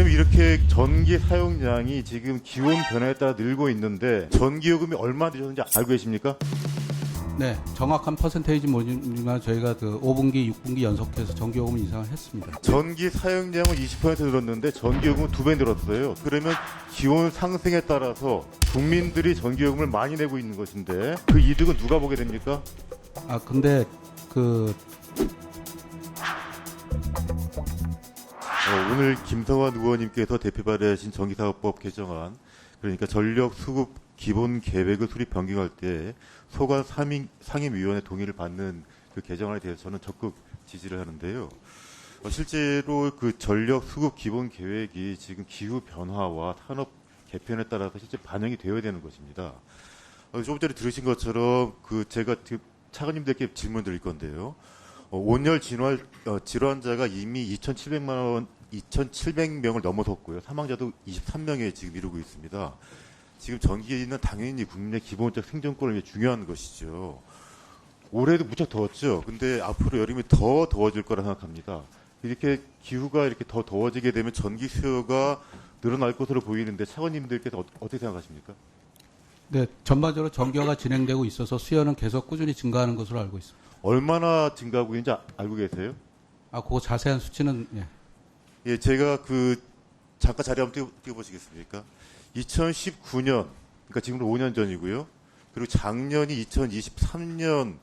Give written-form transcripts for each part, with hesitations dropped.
그럼 이렇게 전기 사용량이 지금 기온 변화에 따라 늘고 있는데 전기요금이 얼마 드셨는지 알고 계십니까? 네, 정확한 퍼센테이지 모르지만 저희가 그 5분기, 6분기 연속해서 전기요금 인상을 했습니다. 전기 사용량은 20% 늘었는데 전기요금은 2배 늘었어요. 그러면 기온 상승에 따라서 국민들이 전기요금을 많이 내고 있는 것인데 그 이득은 누가 보게 됩니까? 근데 그 오늘 김성환 의원님께서 대표 발의하신 전기사업법 개정안, 그러니까 전력 수급 기본 계획을 수립 변경할 때 소관 상임위원회 동의를 받는 그 개정안에 대해서 저는 적극 지지를 하는데요. 실제로 그 전력 수급 기본 계획이 지금 기후 변화와 산업 개편에 따라서 실제 반영이 되어야 되는 것입니다. 조금 전에 들으신 것처럼 그 제가 차관님들께 질문 드릴 건데요. 온열 질환자가 이미 2,700명을 넘어섰고요. 사망자도 23명에 지금 이르고 있습니다. 지금 전기는 당연히 국민의 기본적 생존권을 위해 중요한 것이죠. 올해도 무척 더웠죠. 근데 앞으로 여름이 더 더워질 거라 생각합니다. 이렇게 기후가 이렇게 더 더워지게 되면 전기 수요가 늘어날 것으로 보이는데 차관님들께서 어떻게 생각하십니까? 네, 전반적으로 전기화가 진행되고 있어서 수요는 계속 꾸준히 증가하는 것으로 알고 있습니다. 얼마나 증가하고 있는지 알고 계세요? 그거 자세한 수치는 예, 제가 잠깐 자리 한번 띄워보시겠습니까? 2019년, 그러니까 지금으로 5년 전이고요. 그리고 작년이 2023년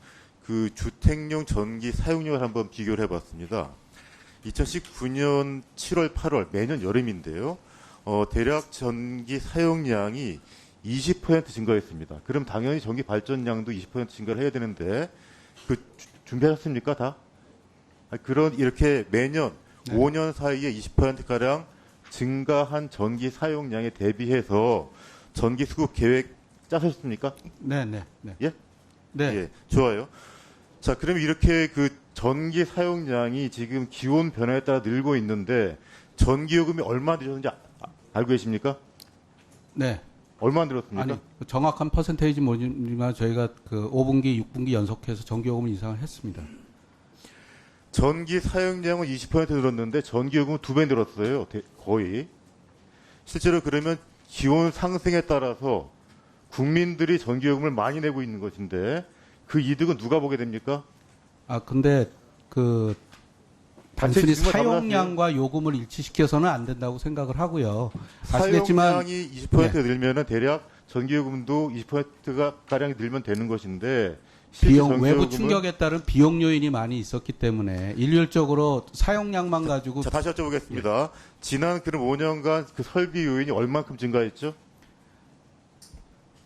그 주택용 전기 사용량을 한번 비교를 해봤습니다. 2019년 7월, 8월 매년 여름인데요. 대략 전기 사용량이 20% 증가했습니다. 그럼 당연히 전기 발전량도 20% 증가를 해야 되는데 준비하셨습니까 다? 이렇게 매년 5년 사이에 20%가량 증가한 전기 사용량에 대비해서 전기 수급 계획 짜셨습니까? 네. 예? 네. 예, 좋아요. 자, 그럼 이렇게 그 전기 사용량이 지금 기온 변화에 따라 늘고 있는데 전기요금이 얼마 드셨는지 알고 계십니까? 네. 얼마 늘었습니까? 정확한 퍼센테이지 모르지만 저희가 그 5분기, 6분기 연속해서 전기요금 인상을 했습니다. 전기 사용량은 20% 늘었는데 전기요금은 2배 늘었어요. 거의. 실제로 그러면 기온 상승에 따라서 국민들이 전기요금을 많이 내고 있는 것인데 그 이득은 누가 보게 됩니까? 근데 단순히 질문 사용량과 요금을 일치시켜서는 안 된다고 생각을 하고요. 아시겠지만 사용량이 20% 늘면은 대략 전기요금도 20%가 가량 늘면 되는 것인데 외부 충격에 따른 비용 요인이 많이 있었기 때문에 일률적으로 사용량만 가지고. 자, 다시 여쭤보겠습니다. 지난 그럼 5년간 그 설비 요인이 얼만큼 증가했죠?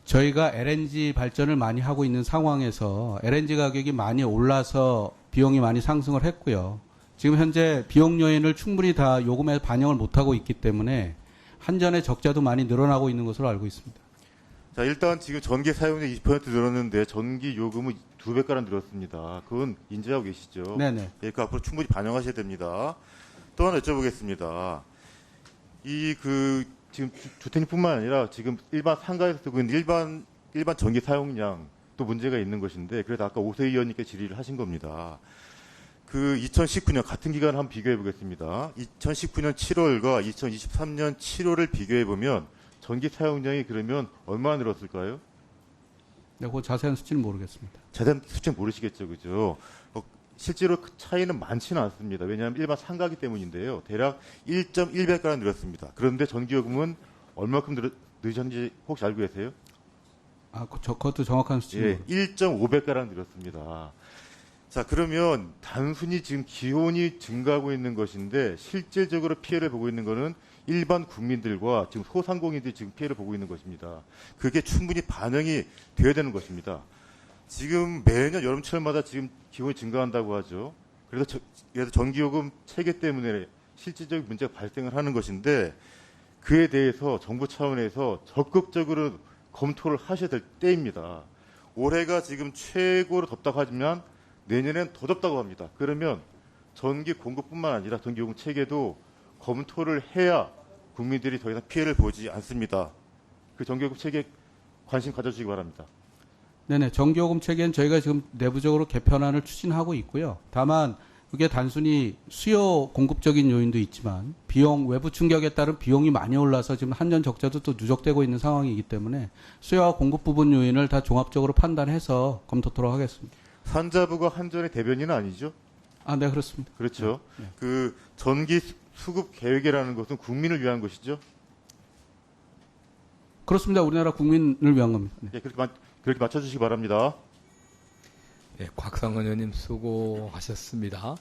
저희가 LNG 발전을 많이 하고 있는 상황에서 LNG 가격이 많이 올라서 비용이 많이 상승을 했고요. 지금 현재 비용 요인을 충분히 다 요금에 반영을 못하고 있기 때문에 한전의 적자도 많이 늘어나고 있는 것으로 알고 있습니다. 자, 일단 지금 전기 사용량 20% 늘었는데 전기 요금은 2배가량 늘었습니다. 그건 인지하고 계시죠? 네네. 예, 그 앞으로 충분히 반영하셔야 됩니다. 또 하나 여쭤보겠습니다. 지금 주택뿐만 아니라 지금 일반 상가에서 쓰고 있는 일반 전기 사용량 또 문제가 있는 것인데 그래서 아까 오세희 의원님께 질의를 하신 겁니다. 2019년 같은 기간을 한번 비교해 보겠습니다. 2019년 7월과 2023년 7월을 비교해 보면 전기 사용량이 그러면 얼마나 늘었을까요? 네, 그 자세한 수치는 모르겠습니다. 자세한 수치는 모르시겠죠, 그죠? 실제로 그 차이는 많지는 않습니다. 왜냐하면 일반 상가기 때문인데요. 대략 1.1배가량 늘었습니다. 그런데 전기요금은 얼마큼 늘으셨는지 혹시 알고 계세요? 그것도 정확한 수치는 예, 1.5배가량 늘었습니다. 자, 그러면 단순히 지금 기온이 증가하고 있는 것인데 실질적으로 피해를 보고 있는 것은 일반 국민들과 지금 소상공인들이 지금 피해를 보고 있는 것입니다. 그게 충분히 반영이 되어야 되는 것입니다. 지금 매년 여름철마다 지금 기온이 증가한다고 하죠. 그래서 전기요금 체계 때문에 실질적인 문제가 발생을 하는 것인데 그에 대해서 정부 차원에서 적극적으로 검토를 하셔야 될 때입니다. 올해가 지금 최고로 덥다고 하지만 내년엔 더 덥다고 합니다. 그러면 전기 공급뿐만 아니라 전기요금 체계도 검토를 해야 국민들이 더 이상 피해를 보지 않습니다. 그 전기요금 체계 관심 가져주시기 바랍니다. 네네. 전기요금 체계는 저희가 지금 내부적으로 개편안을 추진하고 있고요. 다만 그게 단순히 수요 공급적인 요인도 있지만 비용 외부 충격에 따른 비용이 많이 올라서 지금 한전 적자도 또 누적되고 있는 상황이기 때문에 수요와 공급 부분 요인을 다 종합적으로 판단해서 검토토록 하겠습니다. 산자부가 한전의 대변인은 아니죠? 아, 네, 그렇습니다. 그렇죠. 네. 그 전기 수급 계획이라는 것은 국민을 위한 것이죠. 그렇습니다. 우리나라 국민을 위한 겁니다. 네. 예, 그렇게 맞춰주시기 바랍니다. 예, 곽상은 의원님 수고하셨습니다.